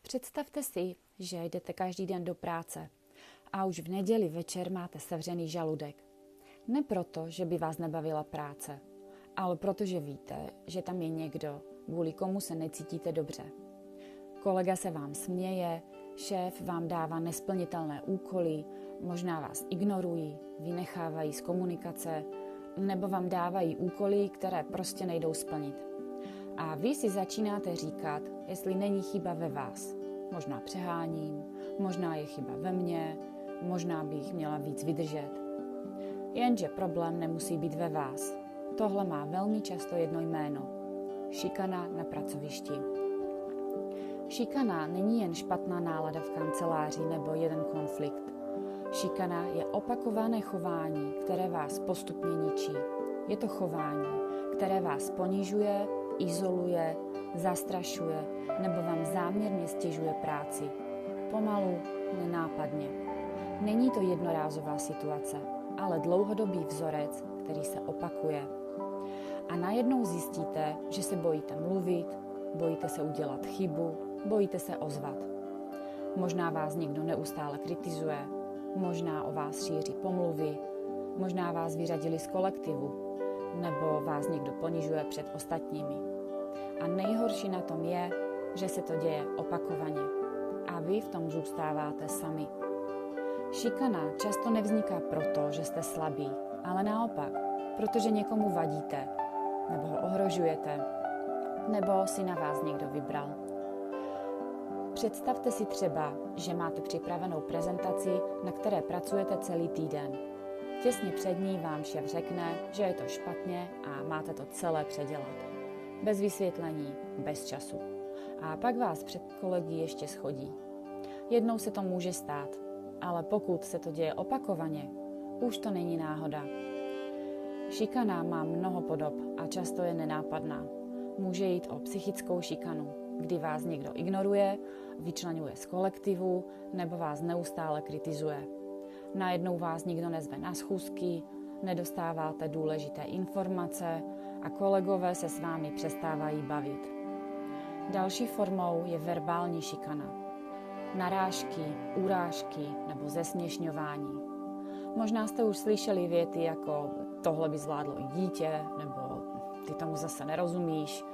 Představte si, že jdete každý den do práce a už v neděli večer máte sevřený žaludek. Ne proto, že by vás nebavila práce, ale protože víte, že tam je někdo, kvůli komu se necítíte dobře. Kolega se vám směje, šéf vám dává nesplnitelné úkoly, možná vás ignorují, vynechávají z komunikace, nebo vám dávají úkoly, které prostě nejdou splnit. A vy si začínáte říkat, jestli není chyba ve vás. Možná přeháním, možná je chyba ve mně, možná bych měla víc vydržet. Jenže problém nemusí být ve vás. Tohle má velmi často jedno jméno. Šikana na pracovišti. Šikana není jen špatná nálada v kanceláři nebo jeden konflikt. Šikana je opakované chování, které vás postupně ničí. Je to chování, které vás ponižuje, izoluje, zastrašuje nebo vám záměrně stěžuje práci. Pomalu, nenápadně. Není to jednorázová situace, ale dlouhodobý vzorec, který se opakuje. A najednou zjistíte, že se bojíte mluvit, bojíte se udělat chybu, bojíte se ozvat. Možná vás někdo neustále kritizuje, možná o vás šíří pomluvy, možná vás vyřadili z kolektivu, nebo vás někdo ponižuje před ostatními. A nejhorší na tom je, že se to děje opakovaně a vy v tom zůstáváte sami. Šikana často nevzniká proto, že jste slabí, ale naopak, protože někomu vadíte, nebo ho ohrožujete, nebo si na vás někdo vybral. Představte si třeba, že máte připravenou prezentaci, na které pracujete celý týden. Těsně před ní vám šéf řekne, že je to špatně a máte to celé předělat. Bez vysvětlení, bez času. A pak vás před kolegy ještě schodí. Jednou se to může stát, ale pokud se to děje opakovaně, už to není náhoda. Šikana má mnoho podob a často je nenápadná. Může jít o psychickou šikanu, kdy vás někdo ignoruje, vyčleňuje z kolektivu nebo vás neustále kritizuje. Najednou vás nikdo nezve na schůzky, nedostáváte důležité informace a kolegové se s vámi přestávají bavit. Další formou je verbální šikana. Narážky, urážky nebo zesměšňování. Možná jste už slyšeli věty jako tohle by zvládlo i dítě nebo ty tomu zase nerozumíš.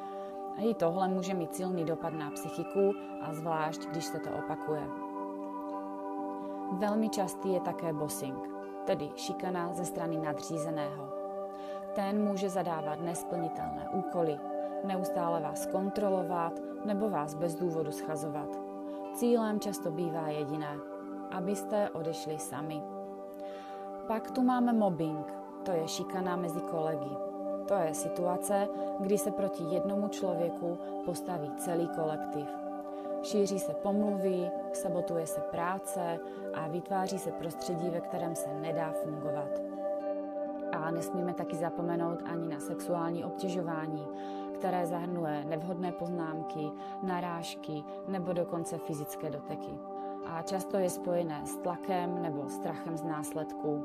A i tohle může mít silný dopad na psychiku a zvlášť, když se to opakuje. Velmi častý je také bossing, tedy šikana ze strany nadřízeného. Ten může zadávat nesplnitelné úkoly, neustále vás kontrolovat nebo vás bez důvodu schazovat. Cílem často bývá jediné, abyste odešli sami. Pak tu máme mobbing, to je šikana mezi kolegy. To je situace, kdy se proti jednomu člověku postaví celý kolektiv. Šíří se pomluvy, sabotuje se práce a vytváří se prostředí, ve kterém se nedá fungovat. A nesmíme taky zapomenout ani na sexuální obtěžování, které zahrnuje nevhodné poznámky, narážky nebo dokonce fyzické doteky. A často je spojené s tlakem nebo strachem z následků.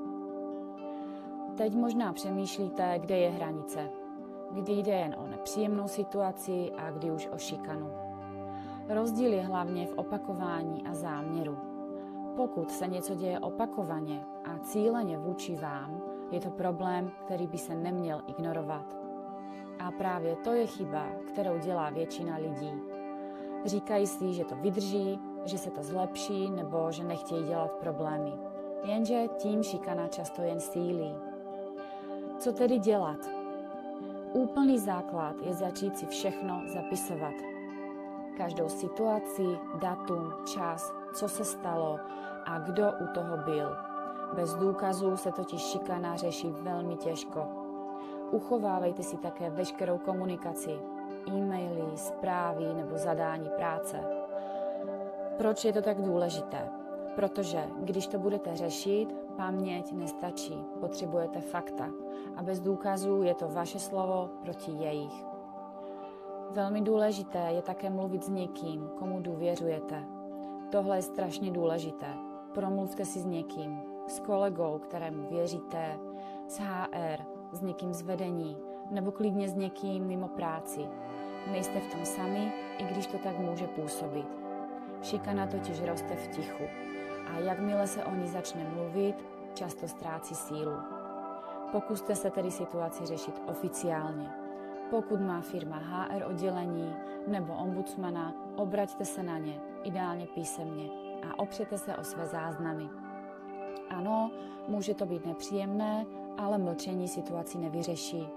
Teď možná přemýšlíte, kde je hranice, kdy jde jen o nepříjemnou situaci a kdy už o šikanu. Rozdíl je hlavně v opakování a záměru. Pokud se něco děje opakovaně a cíleně vůči vám, je to problém, který by se neměl ignorovat. A právě to je chyba, kterou dělá většina lidí. Říkají si, že to vydrží, že se to zlepší nebo že nechtějí dělat problémy. Jenže tím šikana často jen sílí. Co tedy dělat? Úplný základ je začít si všechno zapisovat. Každou situaci, datum, čas, co se stalo a kdo u toho byl. Bez důkazů se totiž šikana řeší velmi těžko. Uchovávejte si také veškerou komunikaci, e-maily, zprávy nebo zadání práce. Proč je to tak důležité? Protože když to budete řešit, paměť nestačí, potřebujete fakta a bez důkazů je to vaše slovo proti jejich. Velmi důležité je také mluvit s někým, komu důvěřujete. Tohle je strašně důležité. Promluvte si s někým, s kolegou, kterému věříte, s HR, s někým z vedení nebo klidně s někým mimo práci. Nejste v tom sami, i když to tak může působit. Šikana totiž roste v tichu a jakmile se o ní začne mluvit, často ztrácí sílu. Pokuste se tedy situaci řešit oficiálně. Pokud má firma HR oddělení nebo ombudsmana, obraťte se na ně, ideálně písemně, a opřete se o své záznamy. Ano, může to být nepříjemné, ale mlčení situaci nevyřeší.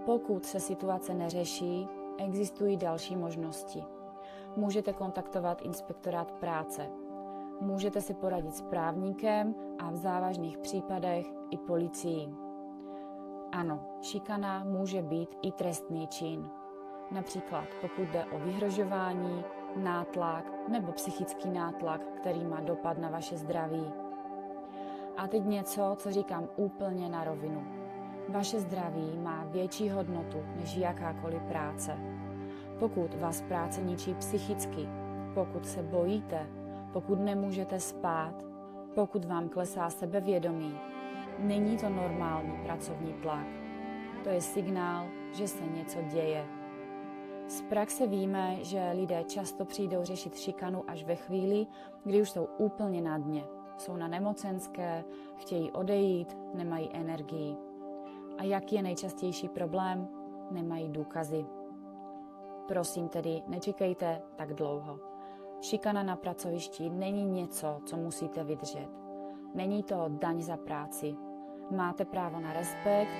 Pokud se situace neřeší, existují další možnosti. Můžete kontaktovat inspektorát práce. Můžete si poradit s právníkem a v závažných případech i policií. Ano, šikana může být i trestný čin. Například pokud jde o vyhrožování, nátlak nebo psychický nátlak, který má dopad na vaše zdraví. A teď něco, co říkám úplně na rovinu. Vaše zdraví má větší hodnotu než jakákoliv práce. Pokud vás práce ničí psychicky, pokud se bojíte, pokud nemůžete spát, pokud vám klesá sebevědomí, není to normální pracovní tlak. To je signál, že se něco děje. Z praxe víme, že lidé často přijdou řešit šikanu až ve chvíli, kdy už jsou úplně na dně. Jsou na nemocenské, chtějí odejít, nemají energii. A jaký je nejčastější problém? Nemají důkazy. Prosím tedy, nečekejte tak dlouho. Šikana na pracovišti není něco, co musíte vydržet. Není to daň za práci. Máte právo na respekt,